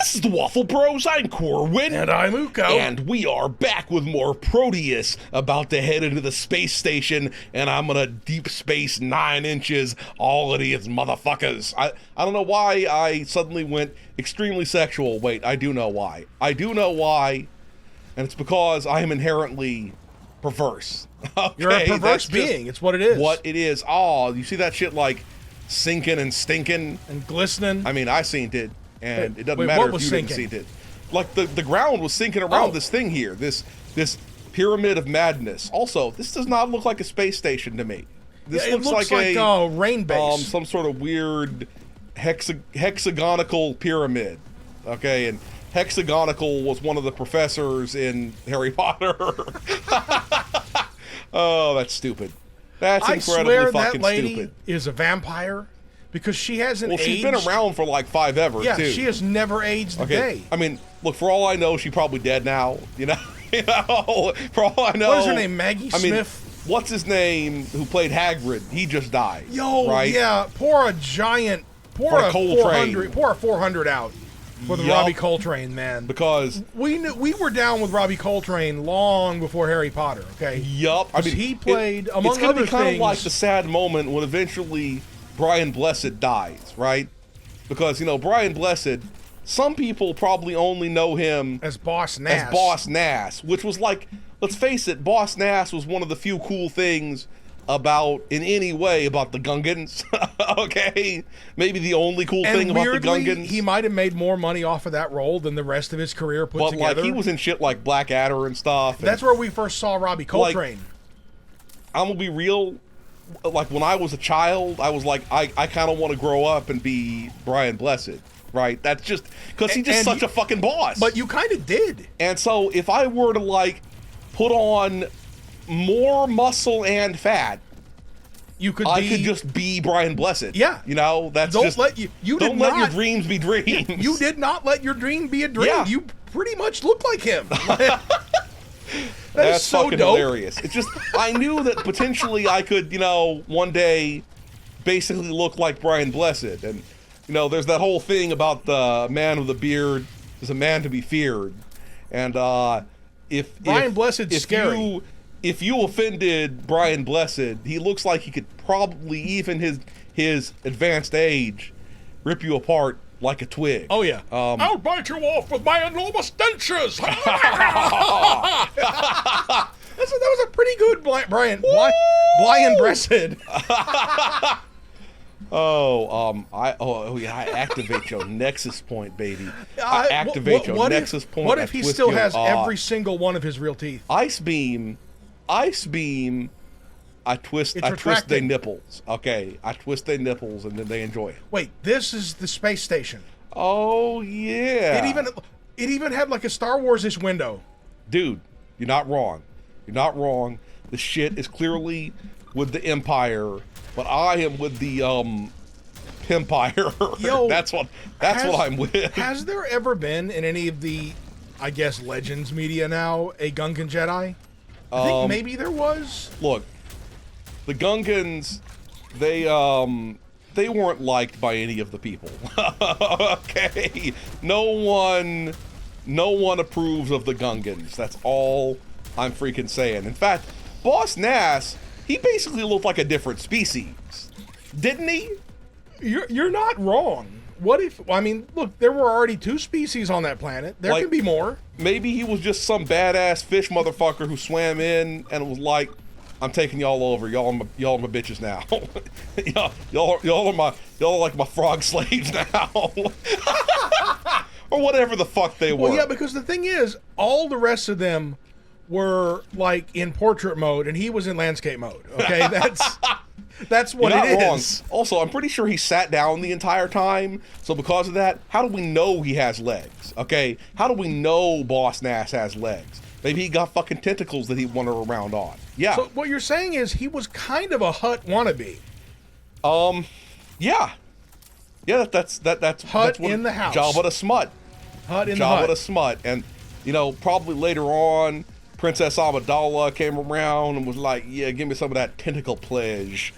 This is the Waffle Bros. I'm Corwin. And I'm Uko. And we are back with more Prodeus, about to head into the space station, and I'm gonna deep space 9 inches all of these motherfuckers. I don't know why I suddenly went extremely sexual. Wait, I do know why. I do know why, and it's because I am inherently perverse. Okay, you're a perverse being. It's what it is. What it is. Oh, you see that shit like sinking and stinking? And glistening? I mean, I seen it. And it doesn't Wait, matter what if was you sinking? didn't see it. Like the ground was sinking around this thing here, this pyramid of madness. Also, this does not look like a space station to me. This yeah, it looks like a rain base. Some sort of weird hexagonical pyramid. Okay, and hexagonical was one of the professors in Harry Potter. Oh, that's stupid. That's incredibly I swear fucking that lady stupid. is a vampire because she hasn't aged. Well, she's been around for like 5 ever, yeah, too. she has never aged a day. I mean, look, for all I know, she's probably dead now. You know, for all I know. What is her name? Maggie Smith? What's his name? Who played Hagrid? He just died. Yo, right? yeah. Pour a 400 out for the Robbie Coltrane, man. Because we were down with Robbie Coltrane long before Harry Potter. Okay. Yup. I mean, he played among it's gonna other be kind things. of like the sad moment when eventually Brian Blessed dies, right? Because Brian Blessed, some people probably only know him as Boss Nass. As Boss Nass, which was like, let's face it, Boss Nass was one of the few cool things about the Gungans. Okay, maybe the only cool thing about the Gungans. He might have made more money off of that role than the rest of his career put together. But like, he was in shit like Blackadder and stuff. That's where we first saw Robbie Coltrane. Like, I'm gonna be real. Like, when I was a child, I was like, I kind of want to grow up and be Brian Blessed, right? That's just because he's just such a fucking boss. But you kind of did. And so if I were to like put on more muscle and fat, I could just be Brian Blessed. Yeah. That's don't just let you don't let your dreams be dreams. You did not let your dream be a dream. Yeah. You pretty much look like him. That's so fucking dope. hilarious. It's just, I knew that potentially I could, one day basically look like Brian Blessed. And, there's that whole thing about the man with the beard is a man to be feared. And if Brian Blessed's scary. If you offended Brian Blessed, he looks like he could probably, even his advanced age, rip you apart like a twig. Oh, yeah. I'll bite you off with my enormous dentures. That was a pretty good Brian Blessed. I activate your nexus point, baby. I activate your nexus point. What if he still has every single one of his real teeth? Ice beam. I twist their nipples. Okay, I twist their nipples and then they enjoy it. Wait, this is the space station. Oh yeah. It even had like a Star Wars-ish window. Dude, you're not wrong. You're not wrong. The shit is clearly with the Empire, but I am with the Empire. Yo, that's what I'm with. Has there ever been in any of the, I guess, Legends media now, a Gungan Jedi? I think maybe there was. Look, the Gungans, they weren't liked by any of the people. Okay, no one approves of the Gungans. That's all I'm freaking saying. In fact, Boss Nass, he basically looked like a different species, didn't he? You're not wrong. What if, look, there were already 2 species on that planet. There can be more. Maybe he was just some badass fish motherfucker who swam in and was like, I'm taking y'all over. Y'all are my bitches now. y'all are like my frog slaves now. Or whatever the fuck they were. Well, yeah, because the thing is, all the rest of them were like in portrait mode and he was in landscape mode. Okay, that's what it is. Wrong. Also, I'm pretty sure he sat down the entire time. So because of that, how do we know he has legs? Okay, how do we know Boss Nass has legs? Maybe he got fucking tentacles that he wandered around on. Yeah. So what you're saying is he was kind of a Hutt wannabe. Yeah. Yeah, that's Hutt in the house. Jabba the Smut. Hutt in the Hutt. Jabba the Smut. And, probably later on, Princess Amidala came around and was like, yeah, give me some of that tentacle pledge.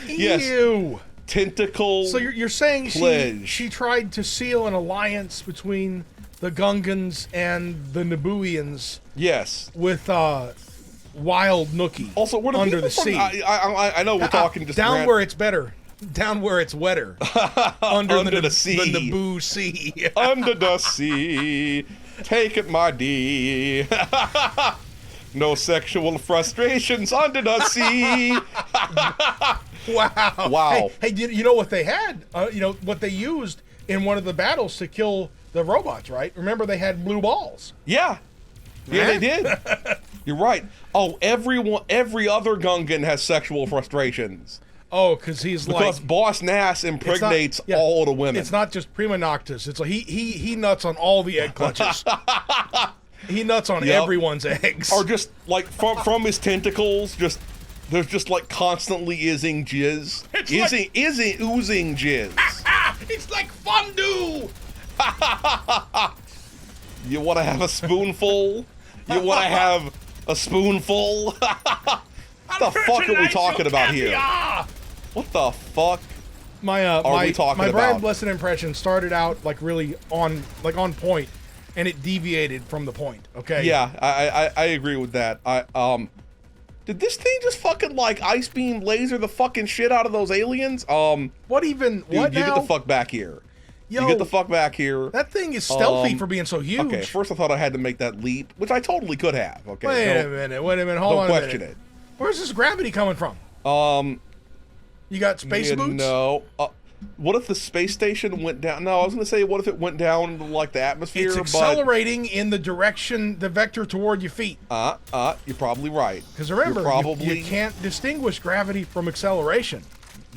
Yes. Ew. tentacle. So you're saying pledge. she tried to seal an alliance between the Gungans and the Nabooians Yes. with wild Nookie. Also, where do under people the from, sea. I know we're talking just down where it's better. Down where it's wetter. Under the sea. The Naboo Sea. Under the sea. Take it, my D. No sexual frustrations under the sea. Wow. Wow. Hey, you know what they had? You know what they used in one of the battles to kill the robots, right? Remember they had blue balls. Yeah. Yeah, they did. You're right. Oh, every other Gungan has sexual frustrations. Oh, because Because Boss Nass impregnates all the women. It's not just prima noctis. It's like he nuts on all the egg clutches. He nuts on everyone's eggs. Or just like from his tentacles, there's just like constantly izzing jizz. Oozing jizz. It's like fondue. You want to have a spoonful? You want to have a spoonful? What the fuck are we talking about here? What the fuck are we talking my about? Brian Blessed impression started out like really on point, and it deviated from the point. Okay. Yeah, I agree with that. Did this thing just fucking like ice beam laser the fucking shit out of those aliens? What even? Dude, what you now? get the fuck back here. Yo, You get the fuck back here. That thing is stealthy for being so huge. Okay, first I thought I had to make that leap, which I totally could have. Okay, Wait a minute. Hold on a question minute. Where's this gravity coming from? You got space boots? No. What if the space station went down? No, I was going to say, what if it went down into, like, the atmosphere? It's accelerating in the direction, the vector toward your feet. You're probably right. Because remember, probably, you can't distinguish gravity from acceleration.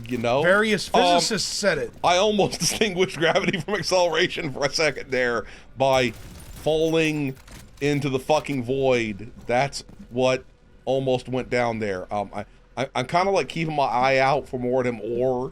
You know? Various physicists said it. I almost distinguished gravity from acceleration for a second there by falling into the fucking void. That's what almost went down there. I'm kind of like keeping my eye out for more of them ore,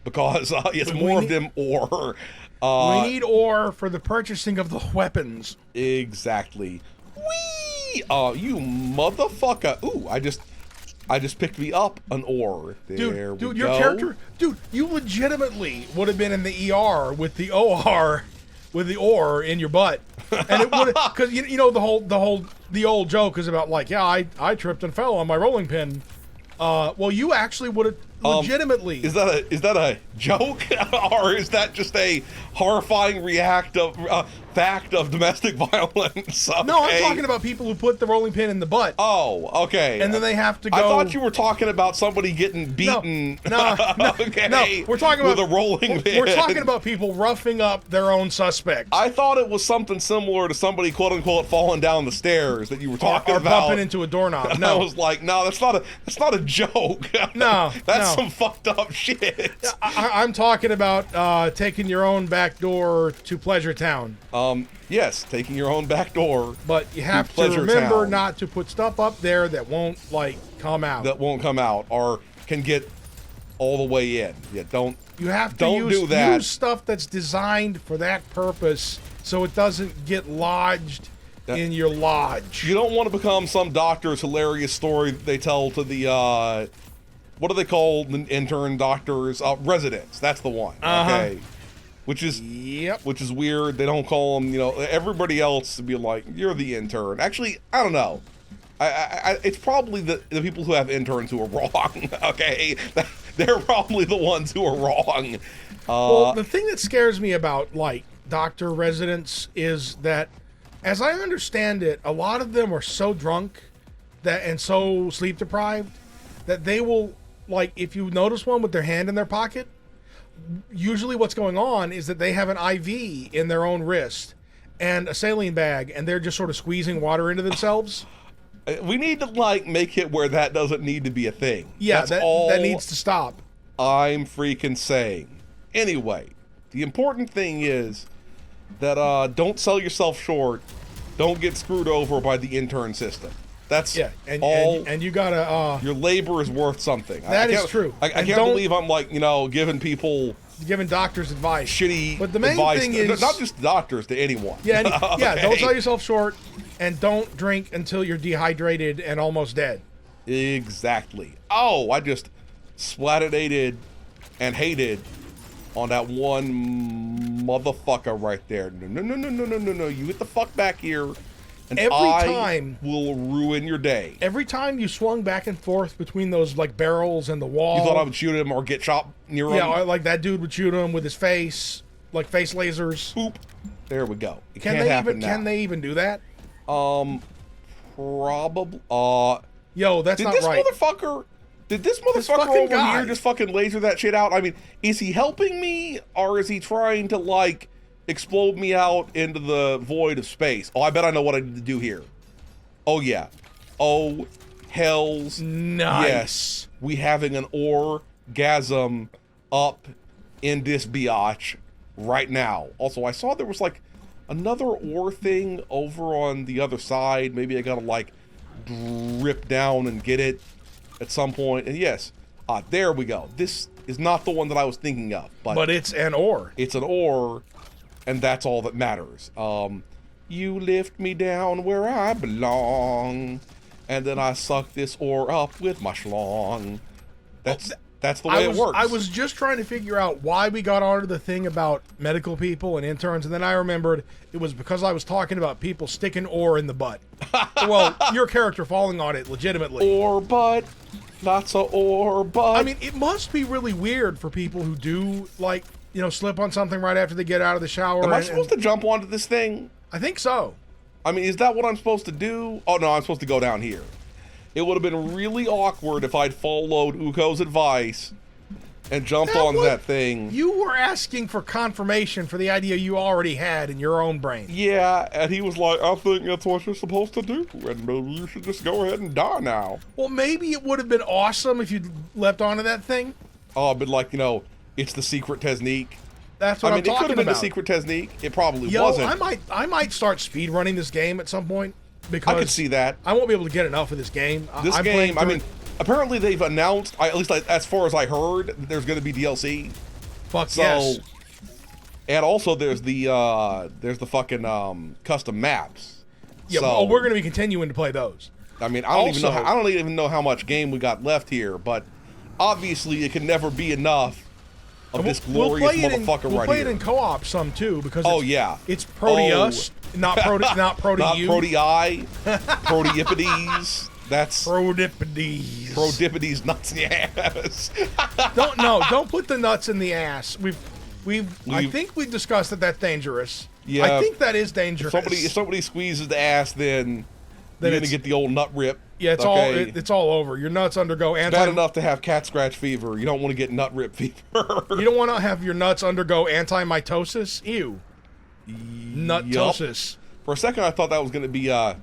because it's more of them ore. We need ore for the purchasing of the weapons. Exactly. Whee! You motherfucker. Ooh, I just picked me up an ore. There dude, we your go. character, dude, you legitimately would have been in the ER with the OR, with the ore in your butt, and it would, because you know the old joke is about like, yeah, I tripped and fell on my rolling pin. Well, you actually would have legitimately. Is that a joke, or is that just a horrifying fact of domestic violence? Okay. No, I'm talking about people who put the rolling pin in the butt. Oh, okay. And then they have to go. I thought you were talking about somebody getting beaten. No, okay. No, we're talking about with a rolling pin. We're talking about people roughing up their own suspects. I thought it was something similar to somebody quote unquote falling down the stairs that you were talking or about. bumping into a doorknob. No, I was like, no, that's not a joke. No, that's some fucked up shit. I'm talking about taking your own back door to Pleasure Town. Yes, taking your own back door. But you have to remember not to put stuff up there that won't come out. That won't come out or can get all the way in. Yeah, don't. You have to use stuff that's designed for that purpose, so it doesn't get lodged in your lodge. You don't want to become some doctor's hilarious story that they tell to the what do they call the intern doctors? Residents. That's the one. Okay. Which is weird. They don't call them, everybody else to be like, you're the intern. Actually, I don't know. It's probably the people who have interns who are wrong. Okay, they're probably the ones who are wrong. Well, the thing that scares me about like doctor residents is that, as I understand it, a lot of them are so drunk and so sleep deprived that they will, like, if you notice one with their hand in their pocket, usually what's going on is that they have an IV in their own wrist and a saline bag, and they're just sort of squeezing water into themselves. We need to like make it where that doesn't need to be a thing. Yeah, that needs to stop. I'm freaking saying. Anyway, the important thing is that don't sell yourself short. Don't get screwed over by the intern system. That's and you gotta. Your labor is worth something. That is true. I can't believe I'm like giving doctors advice. Shitty. But the main thing is not just doctors, to anyone. Yeah, okay. Don't sell yourself short, and don't drink until you're dehydrated and almost dead. Exactly. Oh, I just splatinated and hated on that one motherfucker right there. No. You get the fuck back here, and I will ruin your day. Every time you swung back and forth between those like barrels and the wall. You thought I would shoot him or get shot near him? Yeah, like that dude would shoot him with his face, like face lasers. Boop. There we go. It Can can't happen now. Can they even do that? Probably. Yo, that's not right. Did this motherfucker fucking over guy. here just fucking laser that shit out? I mean, is he helping me, or is he trying to, like, explode me out into the void of space? Oh, I bet I know what I need to do here. Oh, yeah. Oh, hells. Nice. Yes. We having an orgasm up in this biatch right now. Also, I saw there was, like, another ore thing over on the other side. Maybe I gotta, like, drip down and get it at some point. And yes, there we go. This is not the one that I was thinking of, but it's an ore. It's an ore, and that's all that matters. You lift me down where I belong, and then I suck this ore up with my schlong. That's the way it works. I was just trying to figure out why we got onto the thing about medical people and interns, and then I remembered it was because I was talking about people sticking ore in the butt. Well, your character falling on it legitimately. Ore butt, not so ore butt. I mean, it must be really weird for people who do, like, you know, slip on something right after they get out of the shower. Am I supposed to jump onto this thing? I think so. I mean, is that what I'm supposed to do? Oh, no, I'm supposed to go down here. It would have been really awkward if I'd followed Uko's advice and jumped on that thing. You were asking for confirmation for the idea you already had in your own brain. Yeah, and he was like, I think that's what you're supposed to do, and you should just go ahead and die now. Well, maybe it would have been awesome if you'd leapt onto that thing. Oh, but like, you know, it's the secret technique. That's what I'm talking about. It could have been the secret technique. It probably Yo, wasn't. I might start speed running this game at some point. Because I could see that. I won't be able to get enough of this game. This game, I mean, apparently they've announced, at least as far as I heard, there's going to be DLC. Fuck yes. And also there's the fucking custom maps. Yeah, well, we're going to be continuing to play those. I mean, I don't even know how much game we got left here, but obviously it can never be enough of this glorious motherfucker right here. We'll play it in co-op some too, because it's Prodeus, not Proteus. Not Protei, Prodeippides. That's Prodeippides nuts in the ass. Don't put the nuts in the ass. I think we discussed that that's dangerous. Yeah, I think that is dangerous. If somebody squeezes the ass, then you're gonna get the old nut rip. Yeah, it's all over. Your nuts undergo bad enough to have cat scratch fever. You don't want to get nut rip fever. You don't want to have your nuts undergo antimitosis. Ew. Nuttosis. Yep. For a second, I thought that was going to be the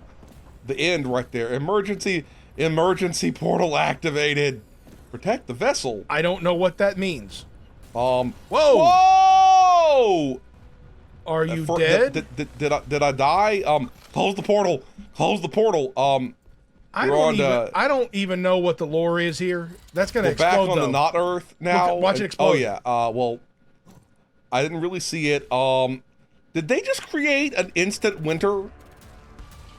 end right there. Emergency portal activated. Protect the vessel. I don't know what that means. Whoa! Are you dead? Did I die? Close the portal. Close the portal. I don't even know what the lore is here. That's gonna explode. We're back on the not Earth now. Watch it explode. Oh yeah. Well, I didn't really see it. Did they just create an instant winter?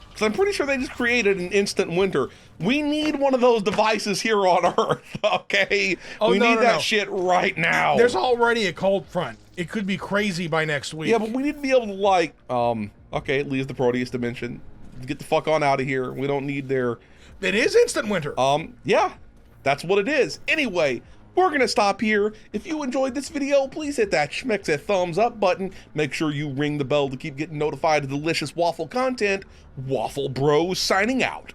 Because I'm pretty sure they just created an instant winter. We need one of those devices here on Earth, okay? We need that shit right now. There's already a cold front. It could be crazy by next week. Yeah, but we need to be able to, like, okay, it leaves the Proteus dimension. Get the fuck on out of here. We don't need their... It is instant winter. Yeah, that's what it is. Anyway, we're going to stop here. If you enjoyed this video, please hit that thumbs up button. Make sure you ring the bell to keep getting notified of delicious waffle content. Waffle Bros signing out.